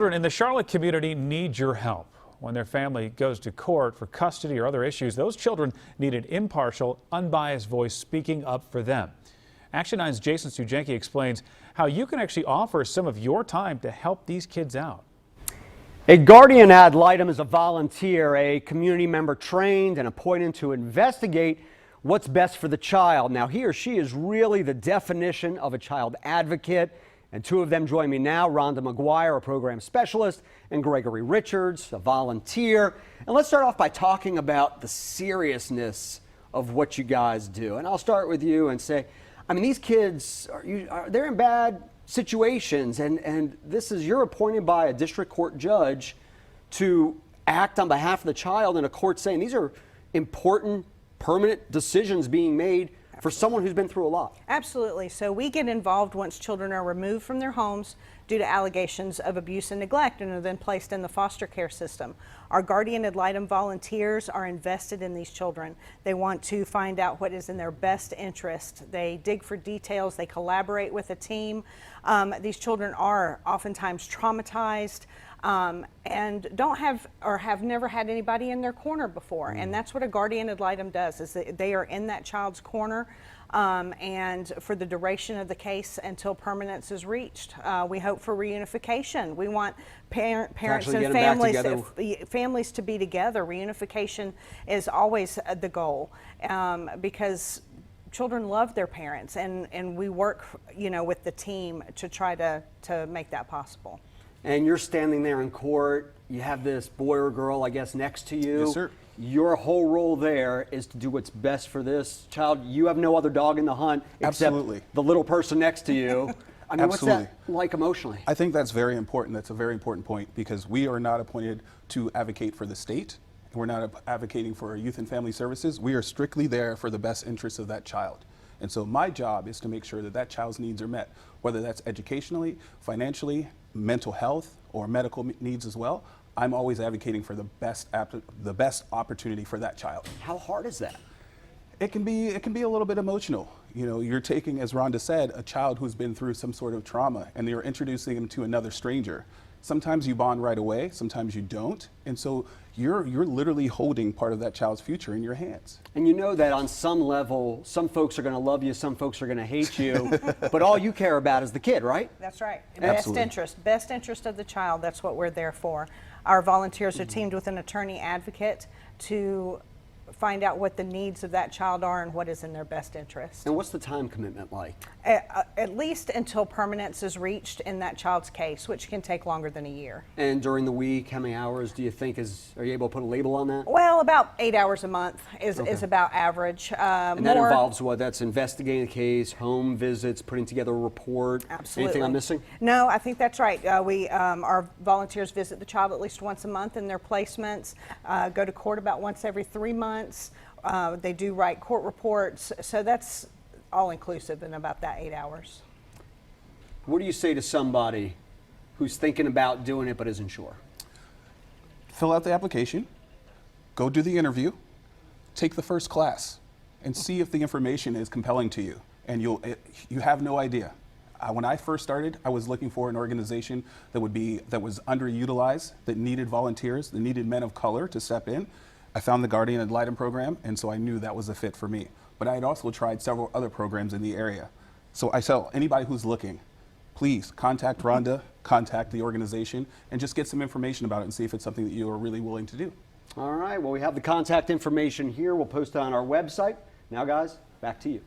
Children in the Charlotte community need your help. When their family goes to court for custody or other issues, those children need an impartial, unbiased voice speaking up for them. Action 9's Jason Stujenki explains how you can actually offer some of your time to help these kids out. A guardian ad litem is a volunteer, a community member trained and appointed to investigate what's best for the child. Now, he or she is really the definition of a child advocate. And two of them join me now, Rhonda McGuire, a program specialist, and Gregory Richards, a volunteer. And let's start off by talking about the seriousness of what you guys do. And I'll start with you and say, I mean, these kids, they're in bad situations, and you're appointed by a district court judge to act on behalf of the child in a court saying these are important, permanent decisions being made for someone who's been through a lot. Absolutely. So we get involved once children are removed from their homes due to allegations of abuse and neglect and are then placed in the foster care system. Our guardian ad litem volunteers are invested in these children. They want to find out what is in their best interest. They dig for details. They collaborate with a team. These children are oftentimes traumatized and don't have or have never had anybody in their corner before. And that's what a guardian ad litem does, is that they are in that child's corner and for the duration of the case until permanence is reached. We hope for reunification. We want parents and families to be together. Reunification is always the goal because children love their parents, and we work, with the team to try to make that possible. And you're standing there in court, you have this boy or girl, I guess, next to you. Yes, sir. Your whole role there is to do what's best for this child. You have no other dog in the hunt except the little person next to you. I mean, what's that like emotionally? I think that's very important. That's a very important point, because we are not appointed to advocate for the state. We're not advocating for youth and family services. We are strictly there for the best interests of that child. And so my job is to make sure that that child's needs are met, whether that's educationally, financially, mental health, or medical needs as well. I'm always advocating for the best opportunity for that child. How hard is that? It can be a little bit emotional. You're taking, as Rhonda said, a child who's been through some sort of trauma, and you're introducing them to another stranger. Sometimes you bond right away, sometimes you don't, and so you're literally holding part of that child's future in your hands. And you know that on some level, some folks are going to love you, some folks are going to hate you, but all you care about is the kid, right? That's right. Absolutely. Best interest of the child. That's what we're there for. Our volunteers are teamed with an attorney advocate to find out what the needs of that child are and what is in their best interest. And what's the time commitment like? At least until permanence is reached in that child's case, which can take longer than a year. And during the week, how many hours do you think are you able to put a label on that? Well, about 8 hours a month is about average. And that involves what? That's investigating the case, home visits, putting together a report. Absolutely. Anything I'm missing? No, I think that's right. Our volunteers visit the child at least once a month in their placements, go to court about once every 3 months. They do write court reports, so that's all inclusive in about that 8 hours. What do you say to somebody who's thinking about doing it but isn't sure? Fill out the application, go do the interview, take the first class, and see if the information is compelling to you. And you have no idea. When I first started, I was looking for an organization that was underutilized, that needed volunteers, that needed men of color to step in. I found the Guardian ad litem program, and so I knew that was a fit for me. But I had also tried several other programs in the area. So I tell anybody who's looking, please contact Rhonda, contact the organization, and just get some information about it and see if it's something that you are really willing to do. All right, well, we have the contact information here. We'll post it on our website. Now, guys, back to you.